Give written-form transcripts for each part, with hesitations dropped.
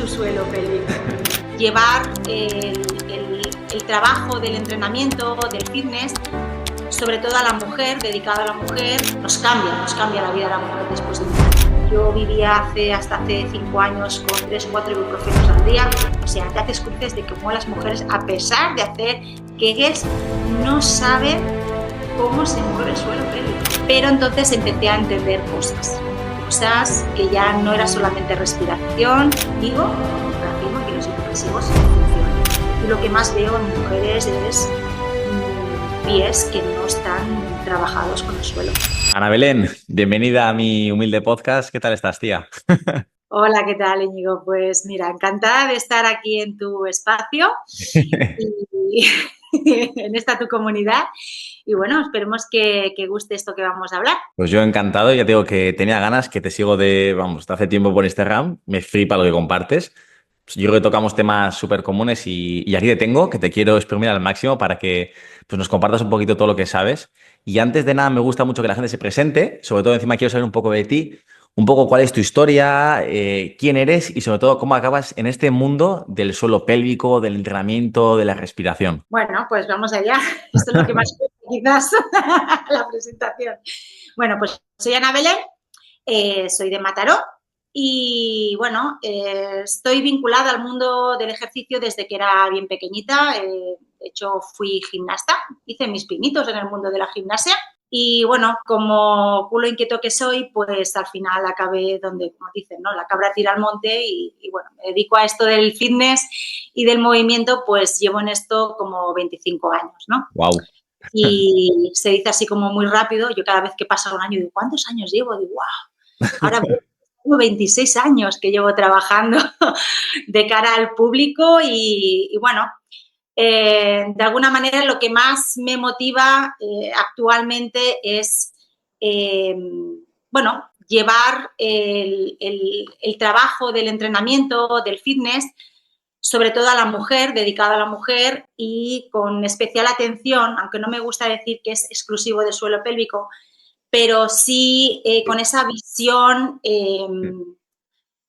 tu suelo pélvico? Llevar el trabajo del entrenamiento, del fitness, sobre todo a la mujer, dedicado a la mujer, nos cambia la vida de la mujer después de un año. Yo vivía hasta hace 5 años con 3 o 4 ibuprofenos al día. O sea, te haces cruces de cómo las mujeres, a pesar de hacer Kegels, no saben cómo se mueve el suelo pélvico. Pero entonces empecé a entender cosas que ya no era solamente respiración, digo, afirmo que los hipopresivos funcionan. Y lo que más veo en mujeres es pies que no están trabajados con el suelo. Ana Belén, bienvenida a mi humilde podcast. ¿Qué tal estás, tía? Hola, ¿qué tal, Íñigo? Pues mira, encantada de estar aquí en tu espacio y en esta tu comunidad. Y bueno, esperemos que guste esto que vamos a hablar. Pues yo encantado, ya te digo que tenía ganas, que te sigo de hace tiempo por Instagram, me flipa lo que compartes. Pues yo creo que tocamos temas súper comunes y aquí te tengo, que te quiero exprimir al máximo para que pues, nos compartas un poquito todo lo que sabes. Y antes de nada, me gusta mucho que la gente se presente, sobre todo encima quiero saber un poco de ti, un poco cuál es tu historia, quién eres y sobre todo cómo acabas en este mundo del suelo pélvico, del entrenamiento, de la respiración. Bueno, pues vamos allá. Esto es lo que más cuesta, quizás, la presentación. Bueno, pues soy Ana Belén, soy de Mataró y bueno, estoy vinculada al mundo del ejercicio desde que era bien pequeñita. De hecho, fui gimnasta, hice mis pinitos en el mundo de la gimnasia. Y bueno, como culo inquieto que soy, pues al final acabé donde, como dicen, ¿no? La cabra tira al monte y bueno, me dedico a esto del fitness y del movimiento, pues llevo en esto como 25 años, ¿no? Wow. Y se dice así como muy rápido. Yo cada vez que pasa un año digo, ¿cuántos años llevo? Digo, wow, ahora tengo 26 años que llevo trabajando de cara al público y bueno, de alguna manera lo que más me motiva actualmente es, bueno, llevar el trabajo del entrenamiento, del fitness, sobre todo a la mujer, dedicado a la mujer y con especial atención, aunque no me gusta decir que es exclusivo del suelo pélvico, pero sí con esa visión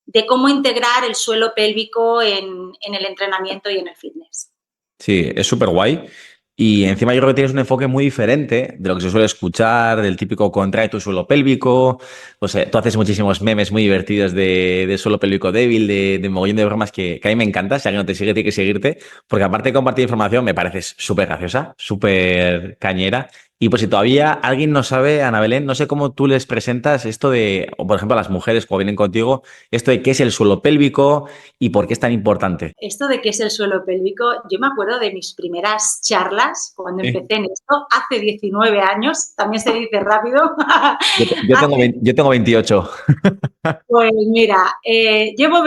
de cómo integrar el suelo pélvico en el entrenamiento y en el fitness. Sí, es súper guay. Y encima yo creo que tienes un enfoque muy diferente de lo que se suele escuchar, del típico contrae tu suelo pélvico. Pues tú haces muchísimos memes muy divertidos de suelo pélvico débil, de mogollón de bromas que a mí me encanta. Si alguien no te sigue, tiene que seguirte. Porque aparte de compartir información, me pareces súper graciosa, súper cañera. Y pues si todavía alguien no sabe, Ana Belén, no sé cómo tú les presentas esto de, o por ejemplo a las mujeres cuando vienen contigo, esto de qué es el suelo pélvico y por qué es tan importante. Esto de qué es el suelo pélvico, yo me acuerdo de mis primeras charlas cuando Sí. empecé en esto, hace 19 años, también se dice rápido. Yo tengo 28. Pues mira, llevo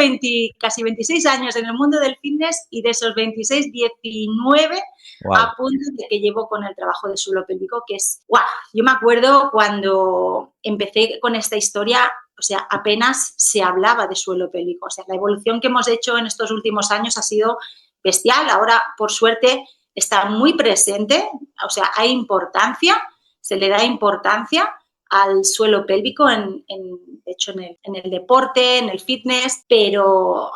casi 26 años en el mundo del fitness y de esos 26, 19 Wow. a punto de que llevo con el trabajo de suelo pélvico, que es, ¡guau! Yo me acuerdo cuando empecé con esta historia, o sea, apenas se hablaba de suelo pélvico. O sea, la evolución que hemos hecho en estos últimos años ha sido bestial. Ahora, por suerte, está muy presente, o sea, hay importancia, se le da importancia al suelo pélvico, de hecho, en el deporte, en el fitness, pero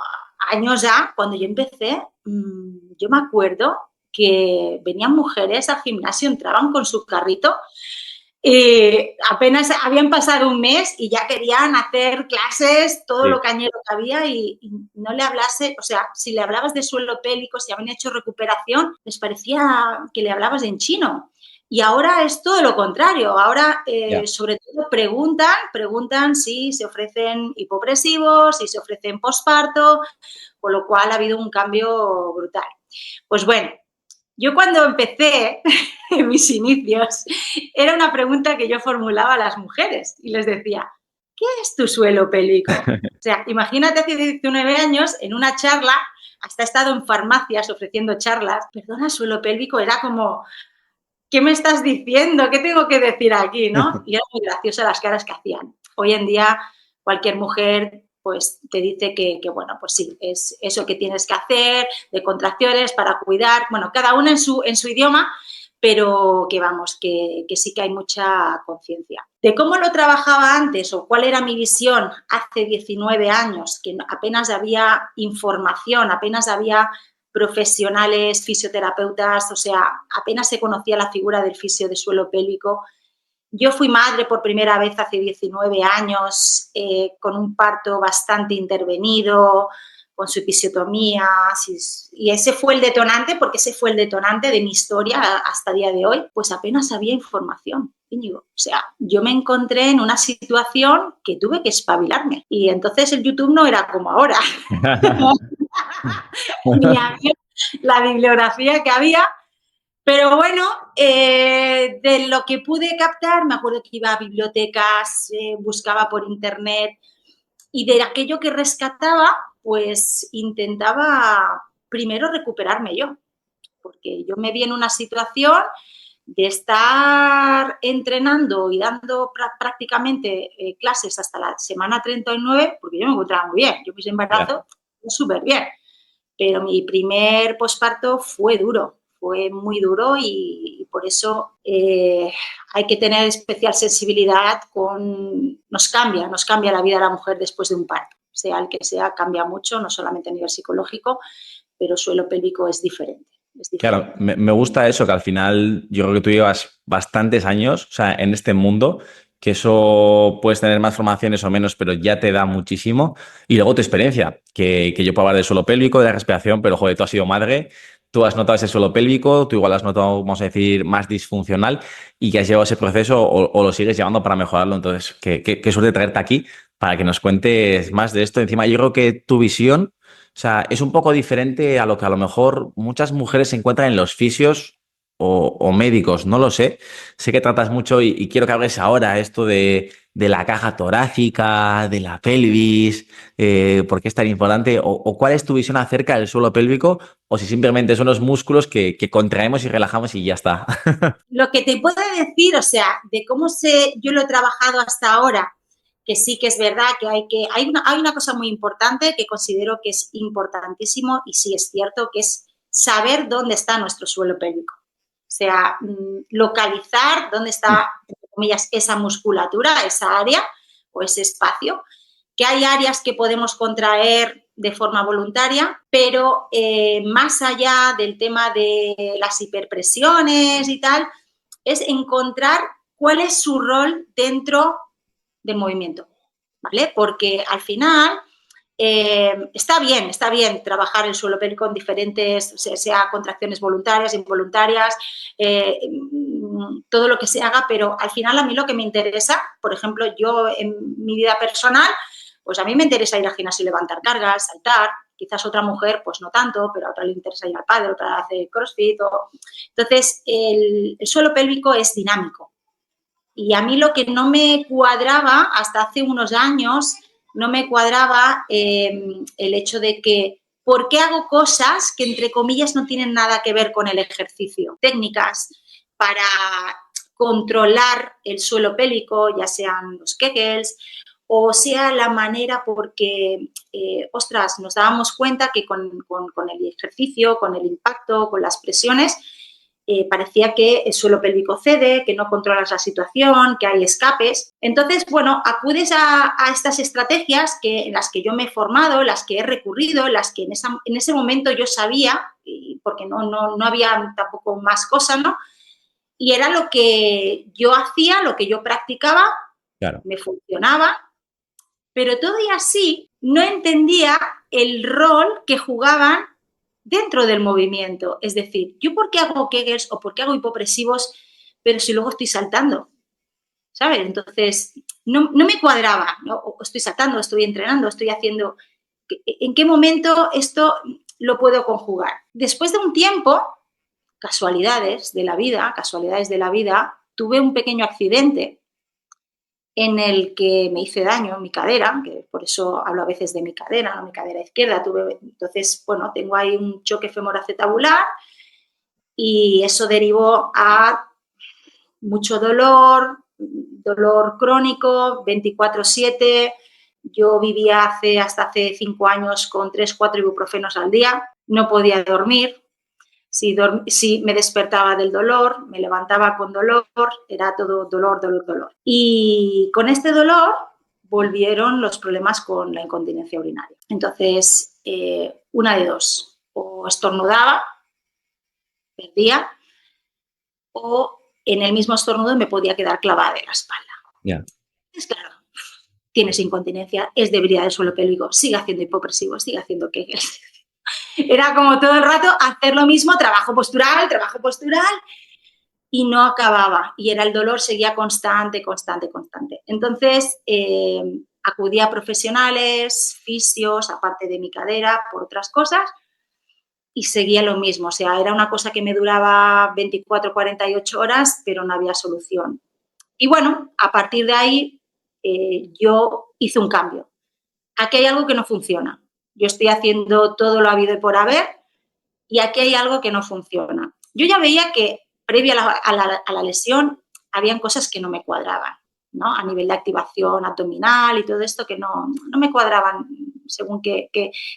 años ya, cuando yo empecé, yo me acuerdo que venían mujeres al gimnasio, entraban con su carrito, apenas habían pasado un mes y ya querían hacer clases, todo Sí. lo cañero que había y no le hablase, o sea, si le hablabas de suelo pélvico, si habían hecho recuperación, les parecía que le hablabas en chino. Y ahora es todo lo contrario. Ahora, Ya. sobre todo, preguntan si se ofrecen hipopresivos, si se ofrecen posparto, con lo cual ha habido un cambio brutal. Pues bueno, yo cuando empecé en mis inicios, era una pregunta que yo formulaba a las mujeres y les decía, ¿qué es tu suelo pélvico? O sea, imagínate hace 19 años en una charla, hasta he estado en farmacias ofreciendo charlas, perdona, suelo pélvico, era como, ¿qué me estás diciendo? ¿Qué tengo que decir aquí? ¿No? Y era muy graciosa las caras que hacían. Hoy en día cualquier mujer pues te dice que bueno, pues sí, es eso que tienes que hacer, de contracciones para cuidar, bueno, cada una en su idioma, pero que vamos, que sí que hay mucha conciencia. De cómo lo trabajaba antes o cuál era mi visión hace 19 años, que apenas había información, apenas había profesionales, fisioterapeutas, o sea, apenas se conocía la figura del fisio de suelo pélvico. Yo fui madre por primera vez hace 19 años, con un parto bastante intervenido, con su episiotomía, y ese fue el detonante, porque ese fue el detonante de mi historia hasta el día de hoy, pues apenas había información, Íñigo. O sea, yo me encontré en una situación que tuve que espabilarme, y entonces el YouTube no era como ahora. Ni había la bibliografía que había. Pero bueno, de lo que pude captar, me acuerdo que iba a bibliotecas, buscaba por internet, y de aquello que rescataba, pues intentaba primero recuperarme yo, porque yo me vi en una situación de estar entrenando y dando prácticamente clases hasta la semana 39, porque yo me encontraba muy bien, yo mis embarazos súper bien, pero mi primer posparto fue duro, fue muy duro, y por eso hay que tener especial sensibilidad nos cambia la vida de la mujer después de un parto, sea el que sea, cambia mucho, no solamente a nivel psicológico, pero suelo pélvico es diferente. Claro, me gusta eso, que al final yo creo que tú llevas bastantes años, o sea, en este mundo, que eso puedes tener más formaciones o menos, pero ya te da muchísimo. Y luego tu experiencia, que yo puedo hablar del suelo pélvico, de la respiración, pero joder, tú has sido madre, tú has notado ese suelo pélvico, tú igual has notado, vamos a decir, más disfuncional, y que has llevado ese proceso o lo sigues llevando para mejorarlo. Entonces, qué suerte traerte aquí para que nos cuentes más de esto. Encima, yo creo que tu visión, o sea, es un poco diferente a lo que a lo mejor muchas mujeres se encuentran en los fisios o médicos, no lo sé. Sé que tratas mucho y quiero que hables ahora esto de la caja torácica, de la pelvis, por qué es tan importante, o cuál es tu visión acerca del suelo pélvico, o si simplemente son los músculos que contraemos y relajamos y ya está. Lo que te puedo decir, o sea, de cómo yo lo he trabajado hasta ahora, que sí que es verdad que hay una cosa muy importante que considero que es importantísimo, y sí es cierto, que es saber dónde está nuestro suelo pélvico. O sea, localizar dónde está, entre comillas, esa musculatura, esa área o ese espacio, que hay áreas que podemos contraer de forma voluntaria, pero más allá del tema de las hiperpresiones y tal, es encontrar cuál es su rol dentro del movimiento, ¿vale? Porque al final está bien trabajar el suelo pélvico en diferentes, sea contracciones voluntarias, involuntarias, todo lo que se haga, pero al final a mí lo que me interesa, por ejemplo, yo en mi vida personal, pues a mí me interesa ir al gimnasio y levantar cargas, saltar. Quizás otra mujer, pues no tanto, pero a otra le interesa ir al pádel, otra hace crossfit. Entonces, el suelo pélvico es dinámico. Y a mí lo que no me cuadraba hasta hace unos años, no me cuadraba el hecho de que, ¿por qué hago cosas que, entre comillas, no tienen nada que ver con el ejercicio? Técnicas para controlar el suelo pélvico, ya sean los Kegels, o sea la manera, porque, ostras, nos dábamos cuenta que con el ejercicio, con el impacto, con las presiones, parecía que el suelo pélvico cede, que no controlas la situación, que hay escapes. Entonces, bueno, acudes a estas estrategias en las que yo me he formado, en las que he recurrido, en las que en ese momento yo sabía, porque no había tampoco más cosas, ¿no? Y era lo que yo hacía, lo que yo practicaba, claro, me funcionaba, pero todo y así no entendía el rol que jugaban dentro del movimiento. Es decir, ¿yo por qué hago Kegels o por qué hago hipopresivos, pero si luego estoy saltando? ¿Sabes? Entonces, no me cuadraba, ¿no? O estoy saltando, estoy entrenando, estoy haciendo... ¿En qué momento esto lo puedo conjugar? Después de un tiempo, casualidades de la vida, tuve un pequeño accidente en el que me hice daño en mi cadera, que por eso hablo a veces de mi cadera, no mi cadera izquierda. Entonces, bueno, tengo ahí un choque femoroacetabular, y eso derivó a mucho dolor crónico, 24/7. Yo vivía hasta hace 5 años con 3-4 ibuprofenos al día, no podía dormir, Si me despertaba del dolor, me levantaba con dolor, era todo dolor, dolor, dolor. Y con este dolor volvieron los problemas con la incontinencia urinaria. Entonces, una de dos, o estornudaba, perdía, o en el mismo estornudo me podía quedar clavada de la espalda. Yeah. Es claro, tienes incontinencia, es debilidad del suelo pélvico, sigue haciendo hipopresivo, sigue haciendo Kegels. Era como todo el rato hacer lo mismo, trabajo postural, y no acababa. Y era el dolor, seguía constante. Entonces, acudí a profesionales, fisios, aparte de mi cadera, por otras cosas, y seguía lo mismo. O sea, era una cosa que me duraba 24, 48 horas, pero no había solución. Y bueno, a partir de ahí, yo hice un cambio. Aquí hay algo que no funciona. Yo estoy haciendo todo lo habido y por haber, y aquí hay algo que no funciona. Yo ya veía que previa a la lesión habían cosas que no me cuadraban, ¿no? A nivel de activación abdominal y todo esto que no me cuadraban según qué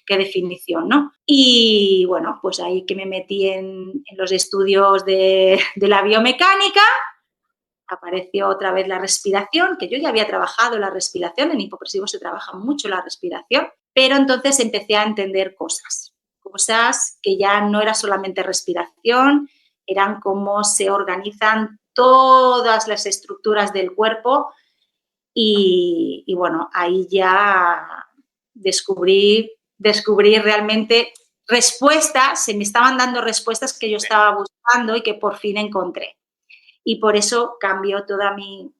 definición, ¿no? Y bueno, pues ahí que me metí en los estudios de la biomecánica, apareció otra vez la respiración, que yo ya había trabajado la respiración, en hipopresivo se trabaja mucho la respiración, pero entonces empecé a entender cosas que ya no era solamente respiración, eran cómo se organizan todas las estructuras del cuerpo y bueno, ahí ya descubrí realmente respuestas, se me estaban dando respuestas que yo estaba buscando y que por fin encontré. Y por eso cambió toda mi...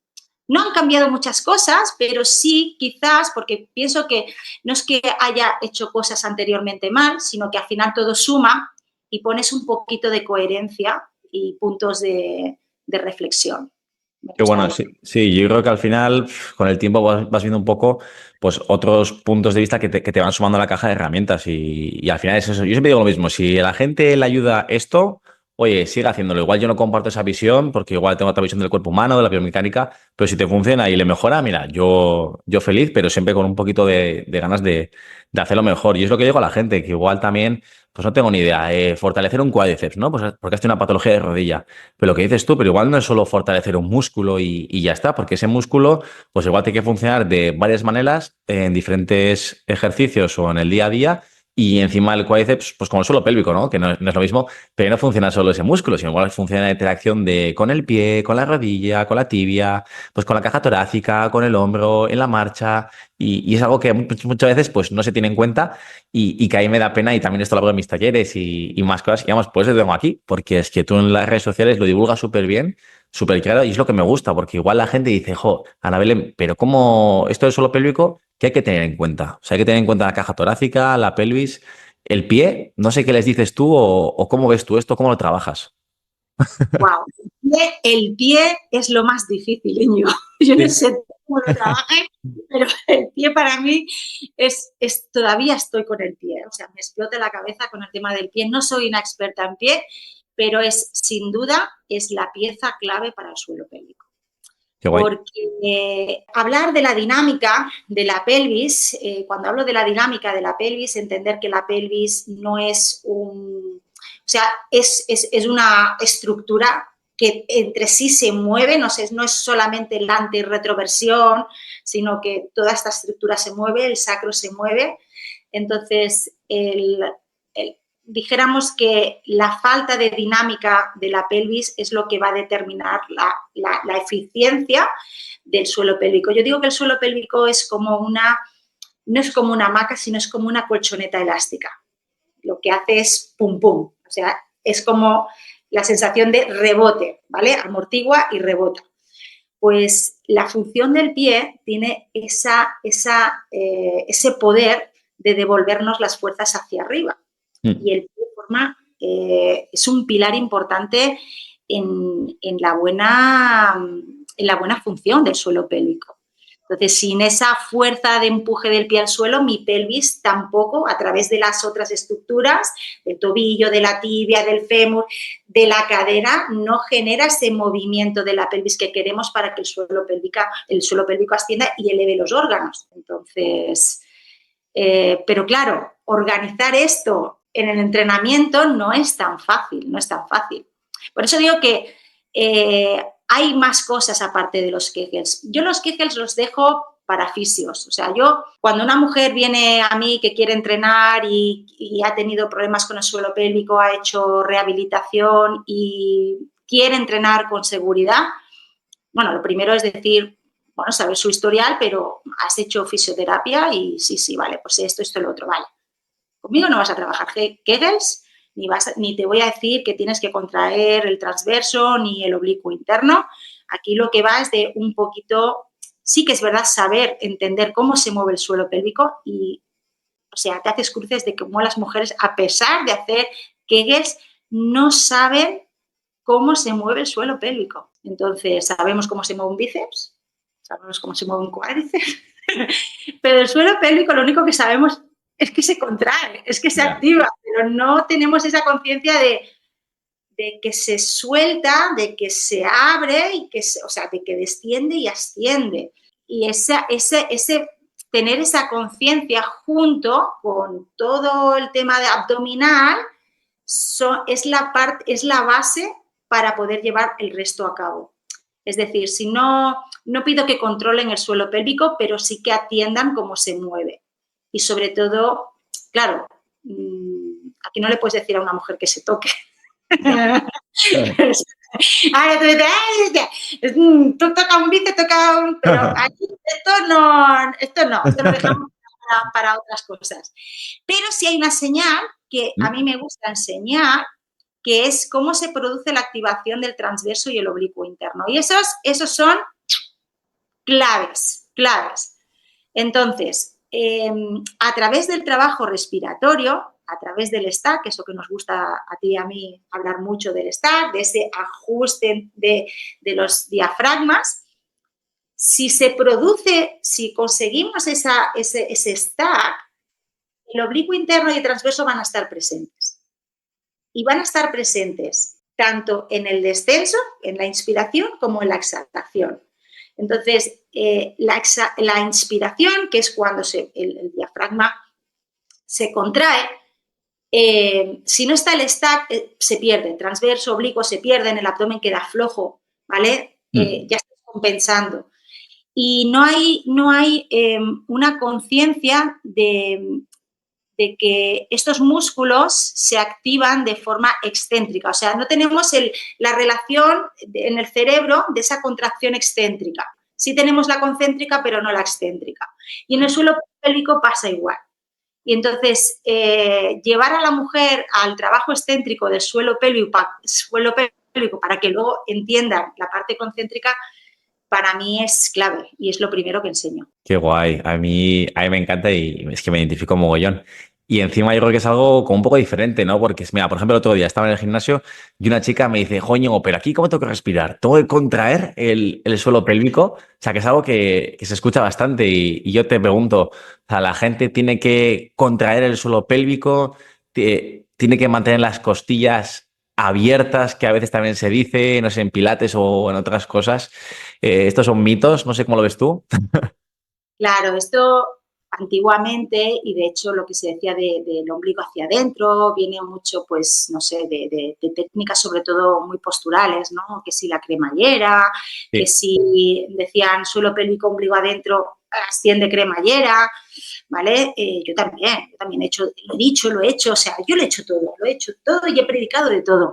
No han cambiado muchas cosas, pero sí quizás, porque pienso que no es que haya hecho cosas anteriormente mal, sino que al final todo suma y pones un poquito de coherencia y puntos de reflexión. Qué bueno, sí, yo creo que al final, con el tiempo vas viendo un poco, pues, otros puntos de vista que te van sumando a la caja de herramientas y al final es eso. Yo siempre digo lo mismo, si a la gente le ayuda esto, oye, sigue haciéndolo. Igual yo no comparto esa visión porque igual tengo otra visión del cuerpo humano, de la biomecánica, pero si te funciona y le mejora, mira, yo feliz, pero siempre con un poquito de ganas de hacerlo mejor. Y es lo que digo a la gente, que igual también, pues no tengo ni idea, fortalecer un cuádriceps, ¿no? Pues porque has tenido una patología de rodilla. Pero lo que dices tú, pero igual no es solo fortalecer un músculo y ya está, porque ese músculo, pues igual tiene que funcionar de varias maneras en diferentes ejercicios o en el día a día. Y encima el cuádriceps, pues como el suelo pélvico, ¿no? Que no es lo mismo, pero no funciona solo ese músculo, sino igual funciona la interacción con el pie, con la rodilla, con la tibia, pues con la caja torácica, con el hombro, en la marcha. Y es algo que muchas veces pues no se tiene en cuenta y que ahí me da pena y también esto lo hago en mis talleres y más cosas. Y vamos, pues lo tengo aquí, porque es que tú en las redes sociales lo divulgas súper bien, súper claro y es lo que me gusta, porque igual la gente dice, jo, Ana Belén, pero ¿cómo esto es solo pélvico? ¿Qué hay que tener en cuenta? O sea, hay que tener en cuenta la caja torácica, la pelvis, el pie. No sé qué les dices tú o cómo ves tú esto, cómo lo trabajas. Wow, el pie es lo más difícil, Iñigo. Yo no sé cómo lo trabajé, pero el pie para mí todavía estoy con el pie. O sea, me explota la cabeza con el tema del pie. No soy una experta en pie, pero sin duda, es la pieza clave para el suelo pélvico. Qué guay. Porque hablar de la dinámica de la pelvis, cuando hablo de la dinámica de la pelvis, entender que la pelvis no es o sea, es una estructura que entre sí se mueve, no es solamente la ante y retroversión, sino que toda esta estructura se mueve, el sacro se mueve. Entonces, dijéramos que la falta de dinámica de la pelvis es lo que va a determinar la eficiencia del suelo pélvico. Yo digo que el suelo pélvico es como no es como una hamaca, sino es como una colchoneta elástica. Lo que hace es pum, pum. O sea, es como la sensación de rebote, ¿vale? Amortigua y rebota. Pues la función del pie tiene ese poder de devolvernos las fuerzas hacia arriba. Y el pie es un pilar importante en la buena función del suelo pélvico. Entonces, sin esa fuerza de empuje del pie al suelo, mi pelvis tampoco, a través de las otras estructuras, del tobillo, de la tibia, del fémur, de la cadera, no genera ese movimiento de la pelvis que queremos para que el suelo pélvico ascienda y eleve los órganos. Entonces, pero claro, organizar esto en el entrenamiento no es tan fácil, no es tan fácil. Por eso digo que hay más cosas aparte de los Kegels. Yo los Kegels los dejo para fisios. O sea, yo cuando una mujer viene a mí que quiere entrenar y ha tenido problemas con el suelo pélvico, ha hecho rehabilitación y quiere entrenar con seguridad, bueno, lo primero es decir, bueno, saber su historial, pero has hecho fisioterapia y sí, vale, pues esto, lo otro, vale. Conmigo no vas a trabajar Kegels, ni te voy a decir que tienes que contraer el transverso ni el oblicuo interno. Aquí lo que va es de un poquito, sí que es verdad, saber, entender cómo se mueve el suelo pélvico y, o sea, te haces cruces de cómo las mujeres, a pesar de hacer Kegels, no saben cómo se mueve el suelo pélvico. Entonces, sabemos cómo se mueve un bíceps, sabemos cómo se mueve un cuádriceps, pero el suelo pélvico lo único que sabemos es que se contrae, es que se activa, pero no tenemos esa conciencia de que se suelta, de que se abre, y o sea, de que desciende y asciende. Y ese tener esa conciencia junto con todo el tema de abdominal es la base para poder llevar el resto a cabo. Es decir, si no pido que controlen el suelo pélvico, pero sí que atiendan cómo se mueve. Y sobre todo, claro, aquí no le puedes decir a una mujer que se toque. Ahora tú dices, tú toca un bíceps, toca un... Pero aquí esto lo dejamos para otras cosas. Pero sí hay una señal que a mí me gusta enseñar, que es cómo se produce la activación del transverso y el oblicuo interno. Y esos son claves. Entonces, a través del trabajo respiratorio, a través del stack, que es lo que nos gusta a ti y a mí hablar mucho del stack, de ese ajuste de los diafragmas, si conseguimos ese stack, el oblicuo interno y el transverso van a estar presentes. Y van a estar presentes tanto en el descenso, en la inspiración, como en la exhalación. Entonces, la inspiración, que es cuando el diafragma se contrae, si no está el stack, se pierde. Transverso, oblicuo se pierden, el abdomen queda flojo, ¿vale? Ya estás compensando. Y no hay una conciencia de que estos músculos se activan de forma excéntrica. O sea, no tenemos la relación en el cerebro de esa contracción excéntrica. Sí tenemos la concéntrica, pero no la excéntrica. Y en el suelo pélvico pasa igual. Y entonces, llevar a la mujer al trabajo excéntrico del suelo pélvico para que luego entiendan la parte concéntrica, para mí es clave y es lo primero que enseño. Qué guay. A mí me encanta y es que me identifico mogollón. Y encima yo creo que es algo como un poco diferente, ¿no? Porque, mira, por ejemplo, el otro día estaba en el gimnasio y una chica me dice, Joño, pero aquí ¿cómo tengo que respirar? ¿Tengo que contraer el suelo pélvico? O sea, que es algo que se escucha bastante y yo te pregunto, o sea, ¿la gente tiene que contraer el suelo pélvico? ¿Tiene que mantener las costillas abiertas, que a veces también se dice, no sé, en pilates o en otras cosas? Estos son mitos, no sé cómo lo ves tú. Claro, esto antiguamente, y de hecho lo que se decía del ombligo hacia adentro, viene mucho, pues, no sé, de técnicas sobre todo muy posturales, ¿no? Que si la cremallera, Sí. que si decían suelo pélvico, ombligo adentro, asciende cremallera, ¿vale? Yo también he hecho, lo he hecho, o sea, yo lo he hecho todo y he predicado de todo.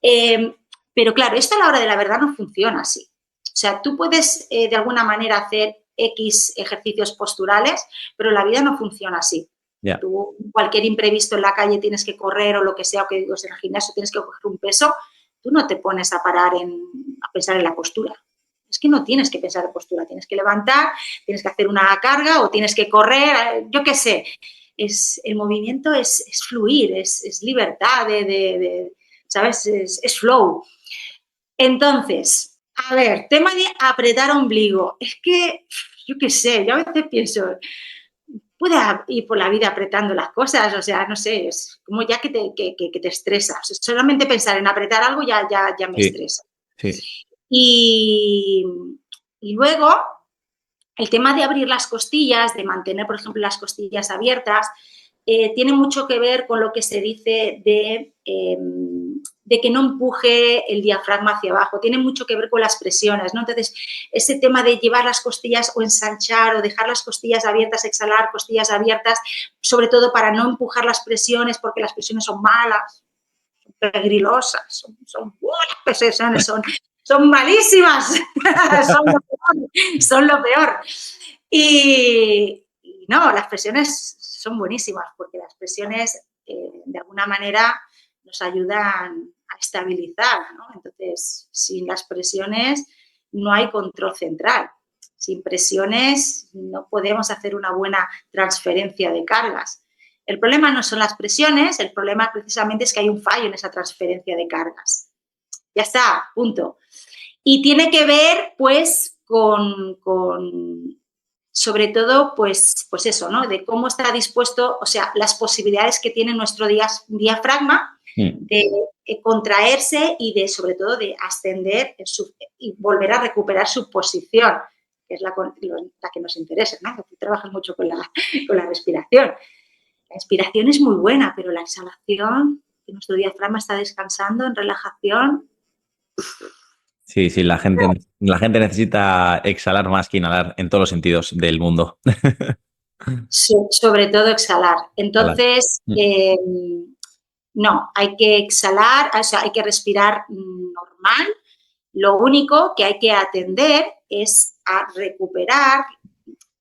Pero claro, esto a la hora de la verdad no funciona así. O sea, tú puedes de alguna manera hacer X ejercicios posturales, pero la vida no funciona así. Yeah. Tú, cualquier imprevisto en la calle, tienes que correr o lo que sea, o que digo, en el gimnasio tienes que coger un peso, tú no te pones a parar a pensar en la postura. Es que no tienes que pensar en postura, tienes que levantar, tienes que hacer una carga o tienes que correr, yo qué sé. El movimiento es fluir, es libertad, ¿sabes? Es flow. Entonces, a ver, tema de apretar ombligo. Es que, yo qué sé, yo a veces pienso, puede ir por la vida apretando las cosas, o sea, no sé, es como ya que te estresa. O sea, solamente pensar en apretar algo ya me estresa. Sí. Y luego, el tema de abrir las costillas, de mantener, por ejemplo, las costillas abiertas, tiene mucho que ver con lo que se dice de que no empuje el diafragma hacia abajo, tiene mucho que ver con las presiones, ¿no? Entonces, ese tema de llevar las costillas o ensanchar o dejar las costillas abiertas, exhalar costillas abiertas, sobre todo para no empujar las presiones, porque las presiones son malas, pegrilosas, las presiones son malísimas, son lo peor. Y no, las presiones son buenísimas, porque las presiones de alguna manera nos ayudan a estabilizar, ¿no? Entonces, sin las presiones no hay control central. Sin presiones no podemos hacer una buena transferencia de cargas. El problema no son las presiones, el problema precisamente es que hay un fallo en esa transferencia de cargas. Ya está, punto. Y tiene que ver, pues, con sobre todo, pues eso, ¿no? De cómo está dispuesto, o sea, las posibilidades que tiene nuestro diafragma de contraerse y de, sobre todo, de ascender y volver a recuperar su posición, que es la que nos interesa, ¿no? Tú trabajas mucho con la respiración. La inspiración es muy buena, pero la exhalación, que nuestro diafragma está descansando en relajación. Sí, la gente necesita exhalar más que inhalar en todos los sentidos del mundo. Sobre todo exhalar. Entonces, no, hay que exhalar, o sea, hay que respirar normal. Lo único que hay que atender es a recuperar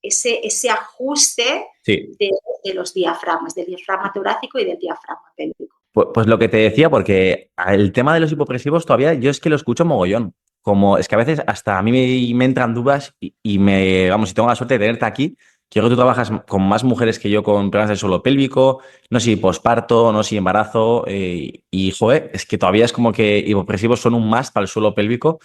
ese ajuste de los diafragmas, del diafragma torácico y del diafragma pélvico. Pues lo que te decía, porque el tema de los hipopresivos todavía yo es que lo escucho mogollón. Como es que a veces hasta a mí me entran dudas y vamos, si tengo la suerte de tenerte aquí, quiero que tú trabajas con más mujeres que yo con problemas del suelo pélvico, no sé si posparto, no sé si embarazo, y joder, es que todavía es como que hipopresivos son un must para el suelo pélvico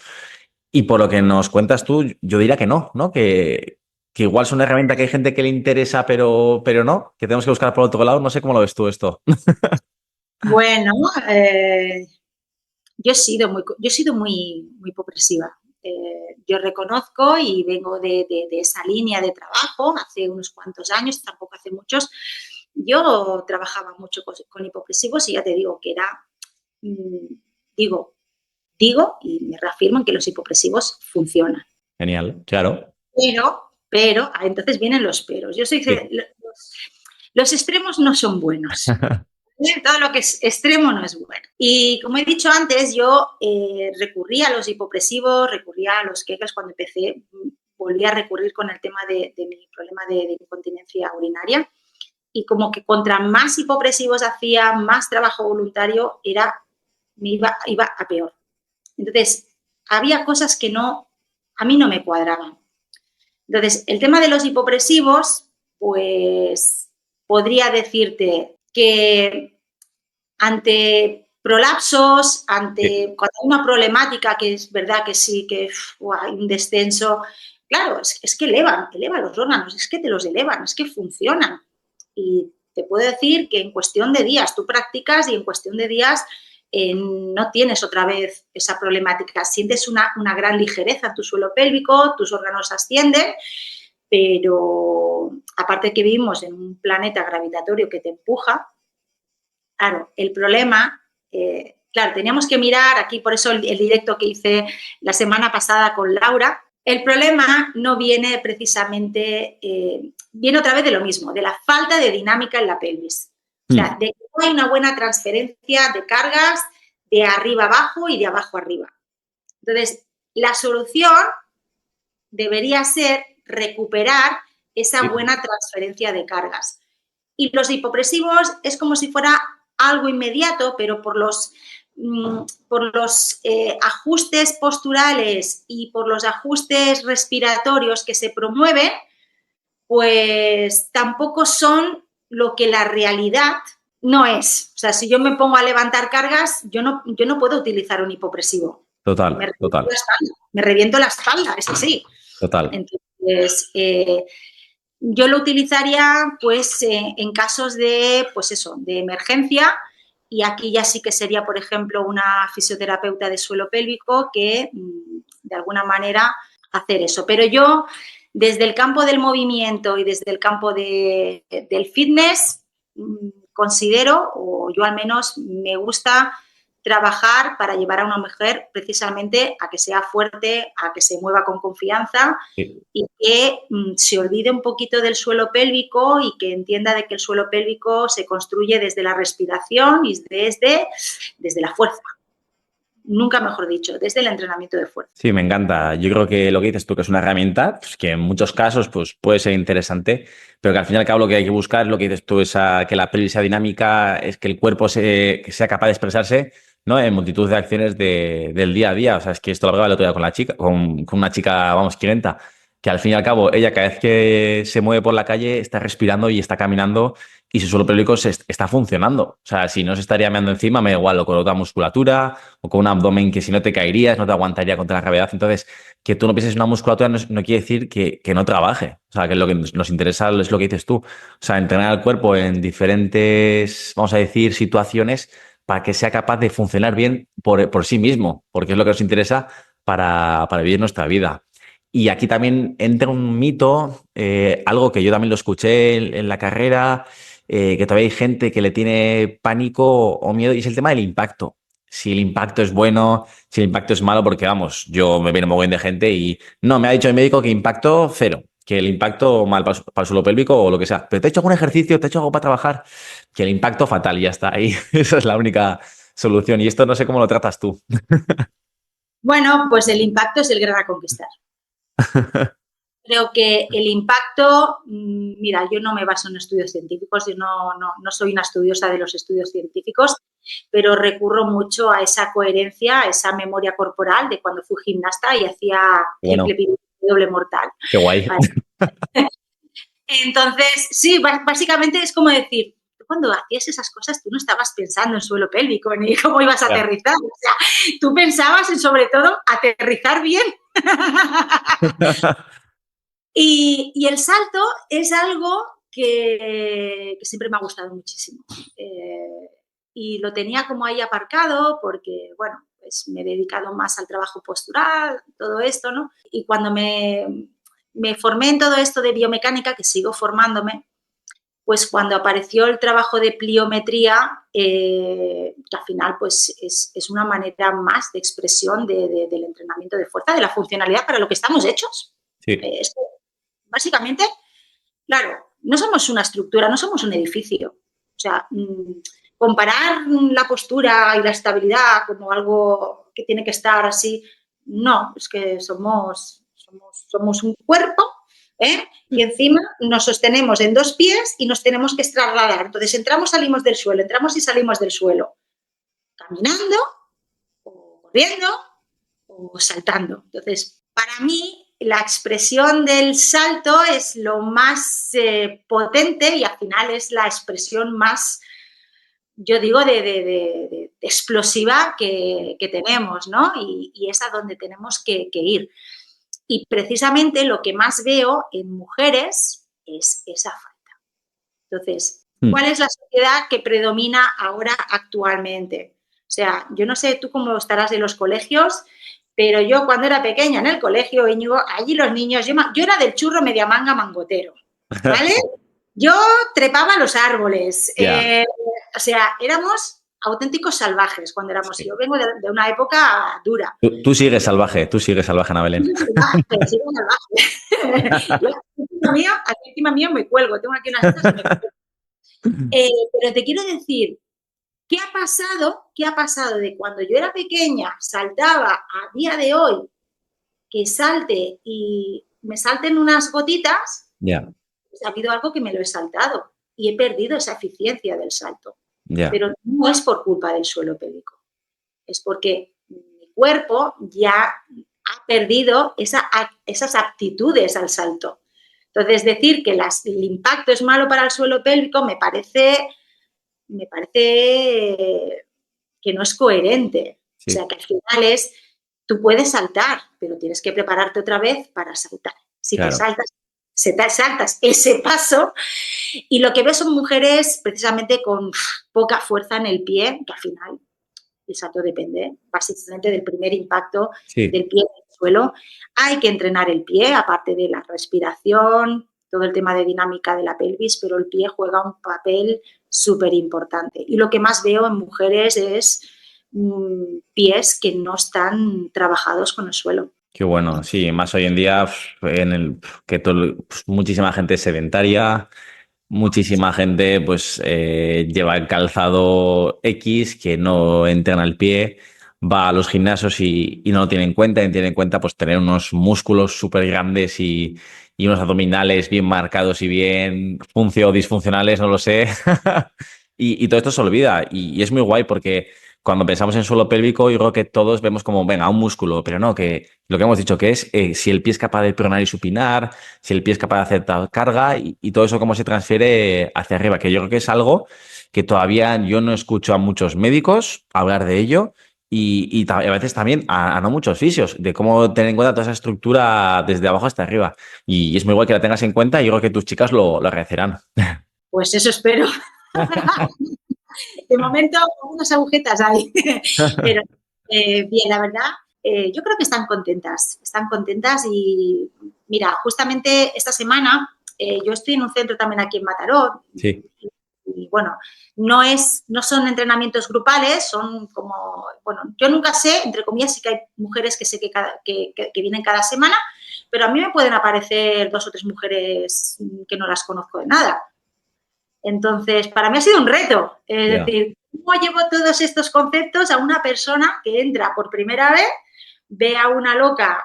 y por lo que nos cuentas tú, yo diría que no, ¿no? Que igual es una herramienta que hay gente que le interesa, pero no, que tenemos que buscar por otro lado, no sé cómo lo ves tú esto. Bueno, yo he sido muy hipopresiva. Yo reconozco y vengo de esa línea de trabajo hace unos cuantos años, tampoco hace muchos. Yo trabajaba mucho con hipopresivos y ya te digo que era, digo y me reafirmo en que los hipopresivos funcionan. Genial, claro. Pero, entonces vienen los peros. Yo sé que los extremos no son buenos. Todo lo que es extremo no es bueno. Y como he dicho antes, yo recurría a los hipopresivos, recurría a los Kegels cuando empecé, volví a recurrir con el tema de mi problema de incontinencia urinaria. Y como que contra más hipopresivos hacía, más trabajo voluntario, iba a peor. Entonces, había cosas que a mí no me cuadraban. Entonces, el tema de los hipopresivos, pues podría decirte que ante prolapsos, cuando hay una problemática que es verdad que sí, que hay un descenso, claro, es que elevan los órganos, es que te los elevan, es que funcionan. Y te puedo decir que en cuestión de días, tú practicas y en cuestión de días no tienes otra vez esa problemática. Sientes una gran ligereza en tu suelo pélvico, tus órganos ascienden, pero aparte que vivimos en un planeta gravitatorio que te empuja, claro, el problema, claro, teníamos que mirar aquí, por eso el directo que hice la semana pasada con Laura, el problema no viene precisamente, viene otra vez de lo mismo, de la falta de dinámica en la pelvis. O sea, de que no hay una buena transferencia de cargas de arriba abajo y de abajo arriba. Entonces, la solución debería ser recuperar esa buena transferencia de cargas. Y los hipopresivos es como si fuera algo inmediato, pero por los ajustes posturales y por los ajustes respiratorios que se promueven, pues tampoco son lo que la realidad no es. O sea, si yo me pongo a levantar cargas, yo no puedo utilizar un hipopresivo. Total. Me reviento la espalda, es así. Total. Entonces, yo lo utilizaría pues en casos de, pues eso, de emergencia, y aquí ya sí que sería, por ejemplo, una fisioterapeuta de suelo pélvico que de alguna manera hacer eso. Pero yo, desde el campo del movimiento y desde el campo del fitness, considero, o yo al menos me gusta trabajar para llevar a una mujer precisamente a que sea fuerte, a que se mueva con confianza Sí. y que se olvide un poquito del suelo pélvico y que entienda de que el suelo pélvico se construye desde la respiración y desde la fuerza. Nunca mejor dicho, desde el entrenamiento de fuerza. Sí, me encanta. Yo creo que lo que dices tú, que es una herramienta, pues, que en muchos casos pues, puede ser interesante, pero que al fin y al cabo lo que hay que buscar, lo que dices tú, es que la pelvis sea dinámica, es que el cuerpo que sea capaz de expresarse, ¿no? En multitud de acciones del día a día. O sea, es que esto lo hablaba el otro día con la chica, con una chica, vamos, clienta, que al fin y al cabo ella cada vez que se mueve por la calle está respirando y está caminando y su suelo pélvico está funcionando. O sea, si no se estaría meando encima, me da igual, o con otra musculatura, o con un abdomen que si no te caerías, no te aguantaría contra la gravedad. Entonces, que tú no pienses en una musculatura no quiere decir que no trabaje. O sea, que lo que nos interesa es lo que dices tú. O sea, entrenar al cuerpo en diferentes, vamos a decir, situaciones para que sea capaz de funcionar bien por sí mismo, porque es lo que nos interesa para vivir nuestra vida. Y aquí también entra un mito, algo que yo también lo escuché en la carrera, que todavía hay gente que le tiene pánico o miedo, y es el tema del impacto. Si el impacto es bueno, si el impacto es malo, porque vamos, yo me viene un montón de gente y no, me ha dicho el médico que impacto cero, que el impacto mal para el suelo pélvico o lo que sea. Pero te he hecho algún ejercicio, te he hecho algo para trabajar, que el impacto fatal y ya está ahí. Esa es la única solución. Y esto no sé cómo lo tratas tú. Bueno, pues el impacto es el gran a conquistar. Creo que el impacto, mira, yo no me baso en estudios científicos, yo no soy una estudiosa de los estudios científicos, pero recurro mucho a esa coherencia, a esa memoria corporal de cuando fui gimnasta y hacía Bueno, triple pirueta y doble mortal. qué guay. Entonces, sí, básicamente es como decir, tú cuando hacías esas cosas tú no estabas pensando en suelo pélvico ni cómo ibas a aterrizar, o sea, tú pensabas en sobre todo aterrizar bien. Y el salto es algo que siempre me ha gustado muchísimo. Y lo tenía como ahí aparcado porque, bueno, pues me he dedicado más al trabajo postural, todo esto, ¿no? Y cuando me formé en todo esto de biomecánica, que sigo formándome, pues cuando apareció el trabajo de pliometría, que al final pues es una manera más de expresión del entrenamiento de fuerza, de la funcionalidad para lo que estamos hechos. Sí. Básicamente, claro, no somos una estructura, no somos un edificio. O sea, comparar la postura y la estabilidad como algo que tiene que estar así, no, es que somos un cuerpo, ¿eh? Y encima nos sostenemos en dos pies y nos tenemos que trasladar. Entonces entramos, salimos del suelo, entramos y salimos del suelo, caminando o corriendo o saltando. Entonces, para mí, la expresión del salto es lo más potente y al final es la expresión más, yo digo, de explosiva que tenemos, ¿no? Y es a donde tenemos que ir. Y precisamente lo que más veo en mujeres es esa falta. Entonces, ¿cuál es la sociedad que predomina ahora actualmente? O sea, yo no sé tú cómo estarás en los colegios, pero yo cuando era pequeña en el colegio, Íñigo, allí los niños, yo era del churro media manga mangotero, ¿vale? Yo trepaba los árboles, Ya. o sea, éramos auténticos salvajes cuando éramos. Sí. Yo vengo de una época dura. Tú sigues salvaje, Ana Belén. Sigo salvaje. Yo aquí encima mío me cuelgo, tengo aquí unas cosas y me cuelgo. Pero te quiero decir, ¿qué ha pasado? ¿Qué ha pasado de cuando yo era pequeña, saltaba a día de hoy, que salte y me salten unas gotitas? Ya, Pues ha habido algo que me lo he saltado y he perdido esa eficiencia del salto. ya. Pero no es por culpa del suelo pélvico, es porque mi cuerpo ya ha perdido esas aptitudes al salto. Entonces, decir que el impacto es malo para el suelo pélvico me parece que no es coherente. Sí. O sea, que al final tú puedes saltar, pero tienes que prepararte otra vez para saltar. Si Claro. te saltas ese paso, y lo que veo son mujeres precisamente con poca fuerza en el pie, que al final el salto depende básicamente del primer impacto del pie en el suelo. Hay que entrenar el pie, aparte de la respiración, todo el tema de dinámica de la pelvis, pero el pie juega un papel súper importante. Y lo que más veo en mujeres es pies que no están trabajados con el suelo. Qué bueno, sí, más hoy en día que muchísima gente es sedentaria, muchísima gente pues lleva el calzado X que no entrena el pie, va a los gimnasios y no lo tiene en cuenta, y tiene en cuenta pues tener unos músculos súper grandes y unos abdominales bien marcados y bien funcio o disfuncionales, no lo sé. Y todo esto se olvida y es muy guay porque cuando pensamos en suelo pélvico, yo creo que todos vemos como, venga, un músculo, pero no, que lo que hemos dicho que es si el pie es capaz de pronar y supinar, si el pie es capaz de hacer tal carga y todo eso cómo se transfiere hacia arriba, que yo creo que es algo que todavía yo no escucho a muchos médicos hablar de ello y a veces también a no muchos fisios, de cómo tener en cuenta toda esa estructura desde abajo hasta arriba. Y es muy guay que la tengas en cuenta y yo creo que tus chicas lo agradecerán. Pues eso espero. De momento, unas agujetas hay. Pero bien, la verdad, yo creo que están contentas y mira, justamente esta semana yo estoy en un centro también aquí en Mataró. Sí. Y bueno, no son entrenamientos grupales, son como, bueno, yo nunca sé, entre comillas, sí que hay mujeres que sé que vienen cada semana, pero a mí me pueden aparecer 2 o 3 mujeres que no las conozco de nada. Entonces, para mí ha sido un reto, es Yeah. decir, ¿cómo llevo todos estos conceptos a una persona que entra por primera vez, ve a una loca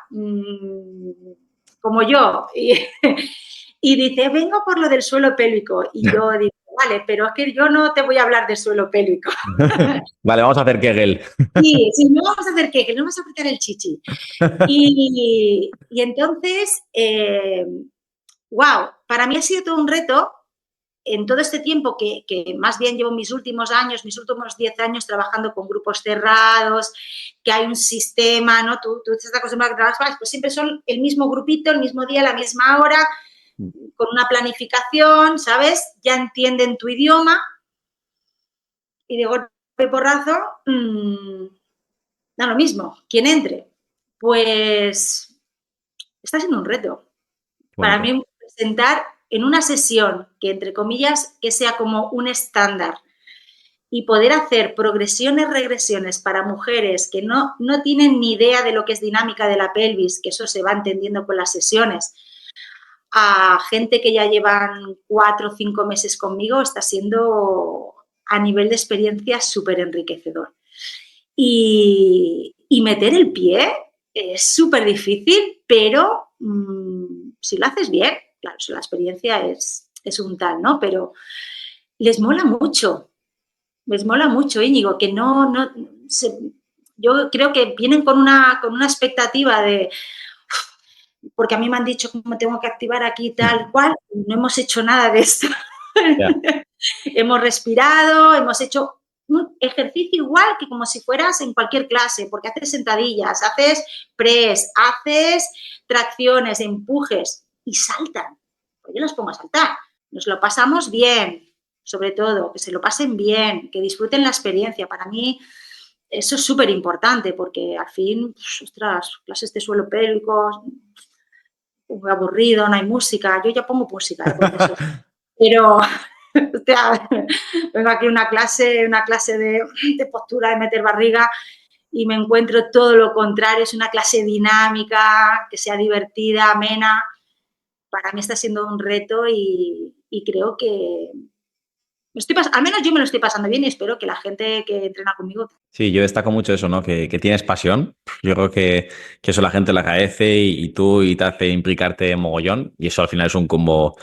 como yo y dice, vengo por lo del suelo pélvico? Y yo digo, vale, pero es que yo no te voy a hablar del suelo pélvico. Vale, vamos a hacer Kegel. Sí, no vamos a hacer que no vamos a apretar el chichi. Y entonces, wow, para mí ha sido todo un reto en todo este tiempo que más bien llevo mis últimos 10 años trabajando con grupos cerrados, que hay un sistema, ¿no? Tú estás acostumbrado a que trabajas, pues siempre son el mismo grupito, el mismo día, la misma hora, con una planificación, ¿sabes? Ya entienden tu idioma y de golpe y porrazo, da lo mismo, quien entre. Pues está siendo un reto. Para Bonito. mí, presentar en una sesión que, entre comillas, que sea como un estándar y poder hacer progresiones, regresiones para mujeres que no tienen ni idea de lo que es dinámica de la pelvis, que eso se va entendiendo con las sesiones, a gente que ya llevan 4 o 5 meses conmigo, está siendo a nivel de experiencia súper enriquecedor. Y meter el pie es súper difícil, pero si lo haces bien, claro, la experiencia es un tal, ¿no? Pero les mola mucho, Íñigo, que yo creo que vienen con una expectativa de, porque a mí me han dicho cómo tengo que activar aquí tal cual, no hemos hecho nada de esto. Yeah. Hemos respirado, hemos hecho un ejercicio igual que como si fueras en cualquier clase, porque haces sentadillas, haces press, haces tracciones, empujes y saltan. Pues yo los pongo a saltar. Nos lo pasamos bien, sobre todo, que se lo pasen bien, que disfruten la experiencia. Para mí eso es súper importante porque al fin, ostras, clases de suelo pélvico, muy aburrido, no hay música. Yo ya pongo música, profesor. Pero o sea, vengo aquí a una clase de postura, de meter barriga y me encuentro todo lo contrario. Es una clase dinámica, que sea divertida, amena. Para mí está siendo un reto y creo que al menos yo me lo estoy pasando bien y espero que la gente que entrena conmigo. Sí, yo destaco mucho eso, ¿no? Que tienes pasión. Yo creo que eso la gente lo agradece y te hace implicarte en mogollón. Y eso al final es un combo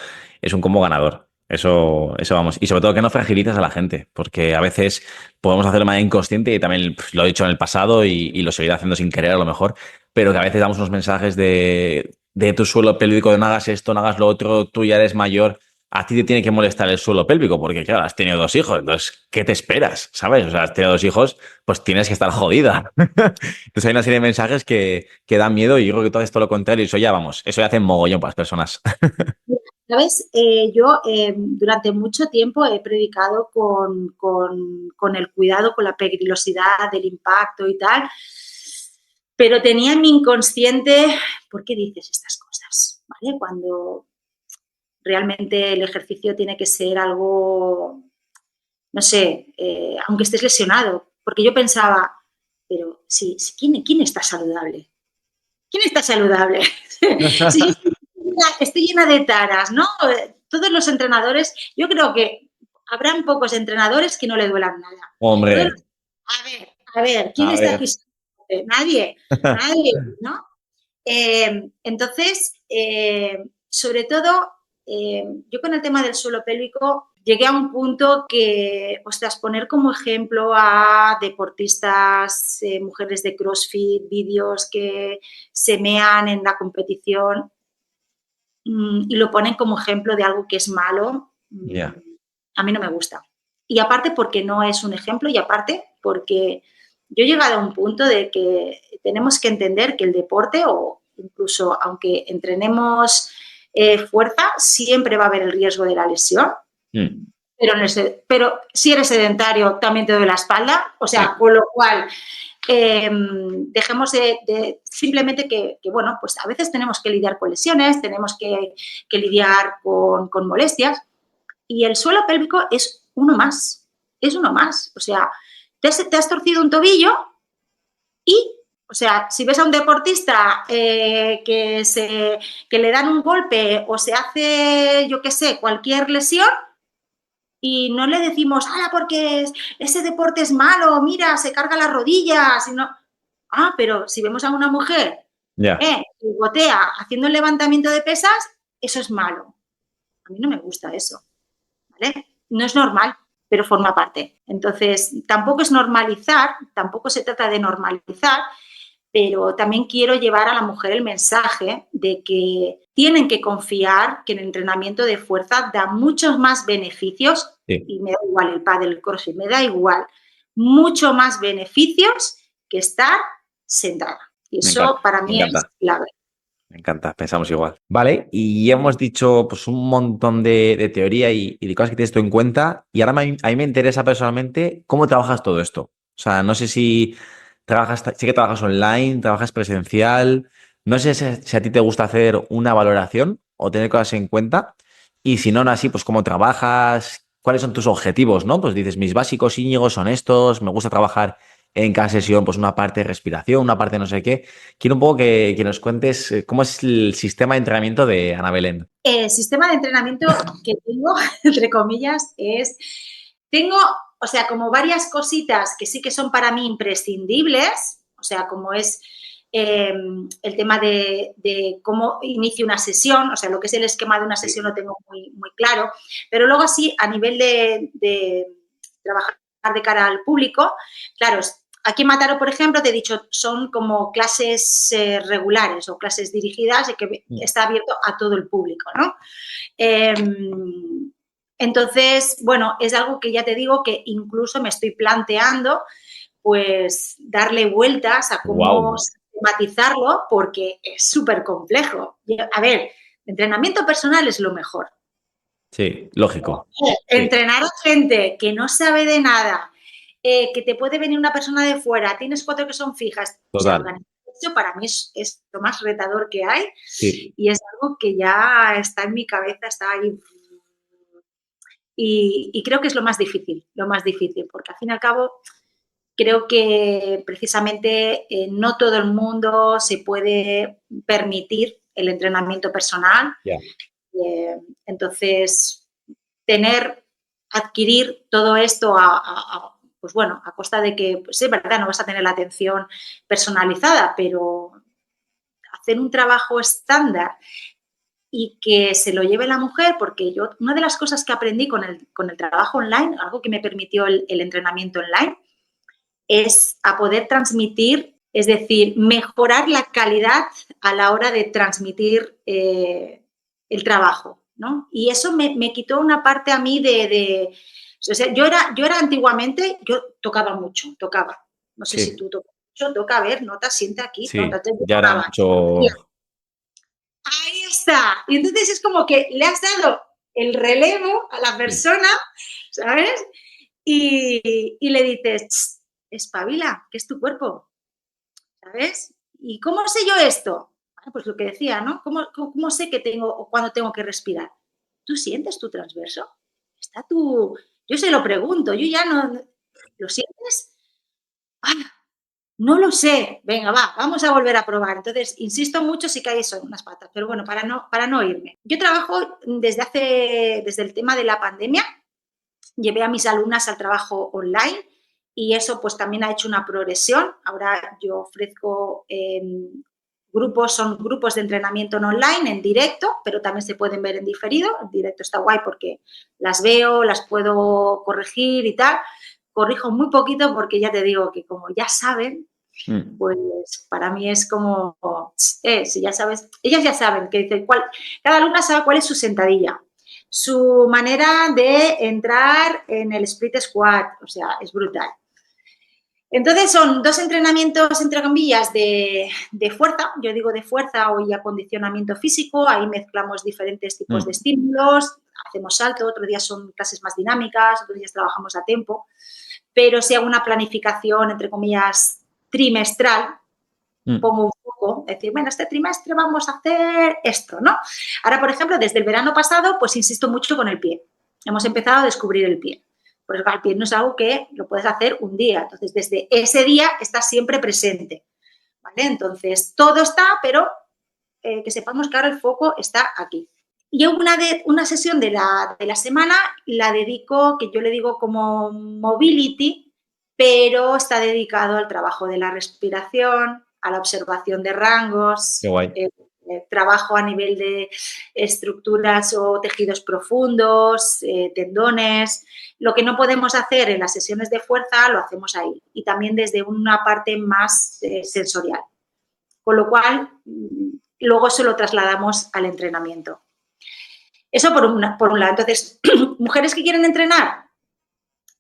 ganador. Eso vamos. Y sobre todo que no fragilizas a la gente, porque a veces podemos hacerlo de manera inconsciente y también lo he dicho en el pasado y lo seguiré haciendo sin querer a lo mejor, pero que a veces damos unos mensajes de tu suelo pélvico, de no hagas esto, no hagas lo otro, tú ya eres mayor. A ti te tiene que molestar el suelo pélvico, porque claro, has tenido 2 hijos, entonces, ¿qué te esperas? ¿Sabes? O sea, has tenido 2 hijos, pues tienes que estar jodida. Entonces hay una serie de mensajes que dan miedo y yo creo que todo es todo lo contrario. Y eso ya, vamos, eso ya hace mogollón para las personas. ¿Sabes? Yo durante mucho tiempo he predicado con el cuidado, con la peligrosidad del impacto y tal, pero tenía en mi inconsciente, ¿por qué dices estas cosas? ¿Vale? Cuando realmente el ejercicio tiene que ser algo no sé, aunque estés lesionado, porque yo pensaba, pero ¿quién está saludable? ¿Quién está saludable? Si yo estoy llena de taras, ¿no? Todos los entrenadores, yo creo que habrán pocos entrenadores que no le duelan nada. Hombre, A ver, ¿quién a está ver. aquí? Nadie, ¿no? Entonces, sobre todo, yo con el tema del suelo pélvico llegué a un punto que, ostras, poner como ejemplo a deportistas, mujeres de CrossFit, vídeos que se mean en la competición y lo ponen como ejemplo de algo que es malo, Ya. a mí no me gusta. Y aparte porque no es un ejemplo y aparte porque yo he llegado a un punto de que tenemos que entender que el deporte o incluso aunque entrenemos fuerza, siempre va a haber el riesgo de la lesión. Mm. Pero si eres sedentario también te duele la espalda, o sea, Sí. con lo cual dejemos de simplemente bueno, pues a veces tenemos que lidiar con lesiones, tenemos que lidiar con molestias y el suelo pélvico es uno más, o sea, te has torcido un tobillo y, o sea, si ves a un deportista que le dan un golpe o se hace, yo qué sé, cualquier lesión, y no le decimos, porque ese deporte es malo, mira, se carga las rodillas. Y no... pero si vemos a una mujer Ya. que gotea haciendo el levantamiento de pesas, eso es malo. A mí no me gusta eso, ¿vale? No es normal, pero forma parte. Entonces, tampoco es normalizar, tampoco se trata de normalizar, pero también quiero llevar a la mujer el mensaje de que tienen que confiar que el entrenamiento de fuerza da muchos más beneficios, Sí. y me da igual el pádel, el crossfit, me da igual, mucho más beneficios que estar sentada. Y Me eso encanta. para Me mí es encanta. clave. Me encanta, pensamos igual. Vale, y hemos dicho pues un montón de teoría y de cosas que tienes tú en cuenta. Y ahora a mí me interesa personalmente cómo trabajas todo esto. O sea, no sé si trabajas, sí que trabajas online, trabajas presencial. No sé si a ti te gusta hacer una valoración o tener cosas en cuenta. Y si no, no así, pues cómo trabajas, cuáles son tus objetivos, ¿no? Pues dices, mis básicos, Íñigo, son estos, me gusta trabajar en cada sesión, pues una parte de respiración, una parte de no sé qué. Quiero un poco que nos cuentes cómo es el sistema de entrenamiento de Ana Belén. El sistema de entrenamiento que tengo, entre comillas, tengo, o sea, como varias cositas que sí que son para mí imprescindibles, o sea, como es el tema de cómo inicio una sesión, o sea, lo que es el esquema de una sesión lo tengo muy, muy claro, pero luego así, a nivel de trabajar de cara al público, claro, aquí en Mataró, por ejemplo, te he dicho, son como clases regulares o clases dirigidas y que está abierto a todo el público, ¿no? Entonces, bueno, es algo que ya te digo que incluso me estoy planteando, pues, darle vueltas a cómo Wow. sistematizarlo porque es súper complejo. A ver, entrenamiento personal es lo mejor. Sí, lógico. Sí, Entrenar a gente que no sabe de nada, que te puede venir una persona de fuera, tienes 4 que son fijas, o sea, total. organizar eso para mí es lo más retador que hay Sí. y es algo que ya está en mi cabeza, está ahí. Y creo que es lo más difícil, porque al fin y al cabo creo que precisamente no todo el mundo se puede permitir el entrenamiento personal. Ya. Entonces, adquirir todo esto pues bueno, a costa de que, pues es verdad, no vas a tener la atención personalizada, pero hacer un trabajo estándar y que se lo lleve la mujer, porque yo, una de las cosas que aprendí con el trabajo online, algo que me permitió el entrenamiento online, es a poder transmitir, es decir, mejorar la calidad a la hora de transmitir el trabajo, ¿no? Y eso me quitó una parte a mí o sea, yo era antiguamente, yo tocaba mucho, no sé si Sí, tú tocas mucho, toca, a ver, notas, siente aquí, sí. notas, yo Ya era tocaba. mucho. Ahí está. Y entonces es como que le has dado el relevo a la Sí. persona, ¿sabes? Y le dices, espabila, que es tu cuerpo, ¿sabes? ¿Y cómo sé yo esto? Bueno, pues lo que decía, ¿no? ¿Cómo sé que tengo o cuándo tengo que respirar? ¿Tú sientes tu transverso? ¿Está Yo se lo pregunto, yo ya no... ¿Lo sientes? Ah, no lo sé. Venga, vamos a volver a probar. Entonces, insisto mucho, sí que hay eso, unas patas, pero bueno, para no irme. Yo trabajo desde el tema de la pandemia, llevé a mis alumnas al trabajo online y eso pues también ha hecho una progresión. Ahora yo ofrezco son grupos de entrenamiento en online, en directo, pero también se pueden ver en diferido. En directo está guay porque las veo, las puedo corregir y tal. Corrijo muy poquito porque ya te digo que como ya saben, pues para mí es como, si ya sabes, ellas ya saben que dicen cada alumna sabe cuál es su sentadilla, su manera de entrar en el split squat, o sea, es brutal. Entonces son 2 entrenamientos, entre comillas, de fuerza, yo digo de fuerza o acondicionamiento físico, ahí mezclamos diferentes tipos de estímulos, hacemos salto, otros días son clases más dinámicas, otros días trabajamos a tempo, pero si hago una planificación, entre comillas, trimestral, pongo un poco, decir, bueno, este trimestre vamos a hacer esto, ¿no? Ahora, por ejemplo, desde el verano pasado, pues insisto mucho con el pie. Hemos empezado a descubrir el pie. Pues el pie no es algo que lo puedes hacer un día. Entonces, desde ese día estás siempre presente, ¿vale? Entonces, todo está, pero que sepamos que ahora el foco está aquí. Y una sesión de la semana la dedico, que yo le digo como mobility, pero está dedicado al trabajo de la respiración, a la observación de rangos, Qué guay. trabajo a nivel de estructuras o tejidos profundos, tendones. Lo que no podemos hacer en las sesiones de fuerza lo hacemos ahí y también desde una parte más sensorial. Con lo cual, luego se lo trasladamos al entrenamiento. Eso por un lado. Entonces, mujeres que quieren entrenar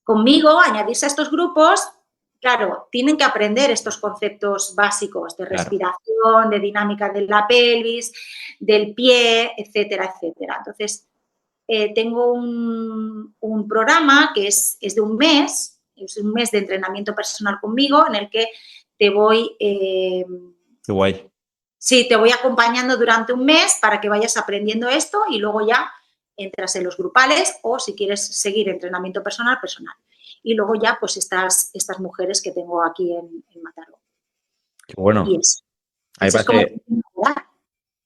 conmigo, añadirse a estos grupos, claro, tienen que aprender estos conceptos básicos de respiración, de dinámica de la pelvis, del pie, etcétera, etcétera. Entonces, tengo un programa que es de un mes de entrenamiento personal conmigo, en el que te voy... Qué guay. Sí, te voy acompañando durante un mes para que vayas aprendiendo esto y luego ya entras en los grupales o si quieres seguir entrenamiento personal. Y luego ya pues estas mujeres que tengo aquí en Mataró. Qué bueno. Y eso. A mí me Eso es como... parece...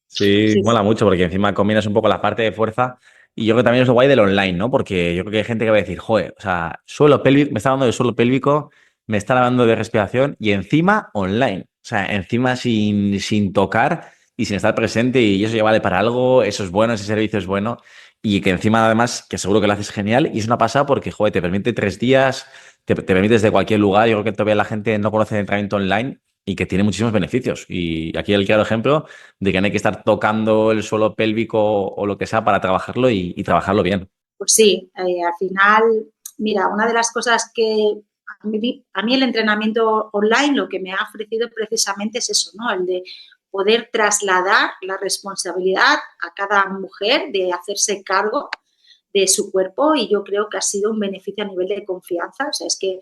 Sí, mola mucho porque encima combinas un poco la parte de fuerza y yo creo que también es lo guay del online, ¿no? Porque yo creo que hay gente que va a decir, joder, o sea, suelo pélvico, me está hablando de suelo pélvico, me está hablando de respiración y encima online, o sea, encima sin tocar y sin estar presente y eso ya vale para algo, eso es bueno, ese servicio es bueno y que encima además, que seguro que lo haces genial y es una pasada porque, joder, te permite 3 días, te permite desde cualquier lugar, yo creo que todavía la gente no conoce el entrenamiento online y que tiene muchísimos beneficios. Y aquí el claro ejemplo de que no hay que estar tocando el suelo pélvico o lo que sea para trabajarlo y trabajarlo bien. Pues sí, al final, mira, una de las cosas que a mí el entrenamiento online lo que me ha ofrecido precisamente es eso, ¿no? El de poder trasladar la responsabilidad a cada mujer de hacerse cargo de su cuerpo y yo creo que ha sido un beneficio a nivel de confianza. O sea, es que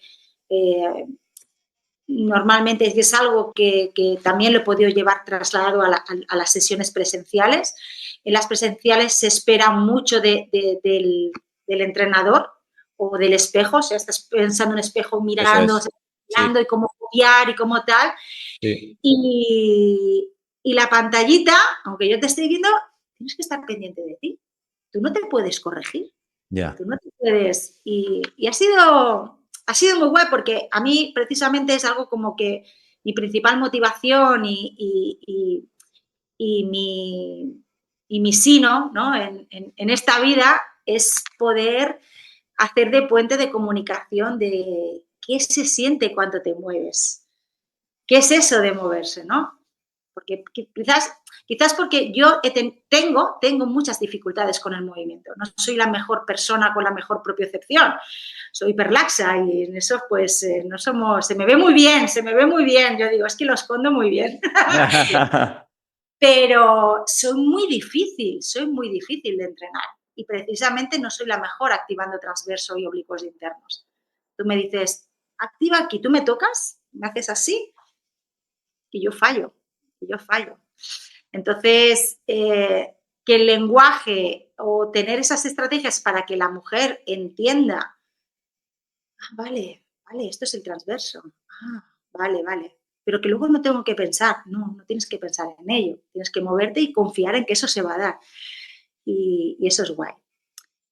normalmente es algo que también lo he podido llevar trasladado a las sesiones presenciales. En las presenciales se espera mucho del entrenador o del espejo, o sea, estás pensando en un espejo mirando, Sí. y cómo copiar y cómo tal. Sí. Y la pantallita, aunque yo te estoy viendo, tienes que estar pendiente de ti. Tú no te puedes corregir. Ya. Tú no te puedes. Y ha sido muy guay porque a mí precisamente es algo como que mi principal motivación y mi sino, ¿no? en esta vida es poder hacer de puente de comunicación de qué se siente cuando te mueves. ¿Qué es eso de moverse, no? Porque quizás porque yo tengo muchas dificultades con el movimiento. No soy la mejor persona con la mejor propiocepción. Soy hiperlaxa y en eso pues no somos... Se me ve muy bien. Yo digo, es que lo escondo muy bien. Pero soy muy difícil de entrenar. Y precisamente no soy la mejor activando transverso y oblicuos internos. Tú me dices, activa aquí, tú me tocas, me haces así y yo fallo. Entonces, que el lenguaje o tener esas estrategias para que la mujer entienda vale, vale, esto es el transverso. Vale, vale. Pero que luego no tengo que pensar, no tienes que pensar en ello, tienes que moverte y confiar en que eso se va a dar. Y eso es guay.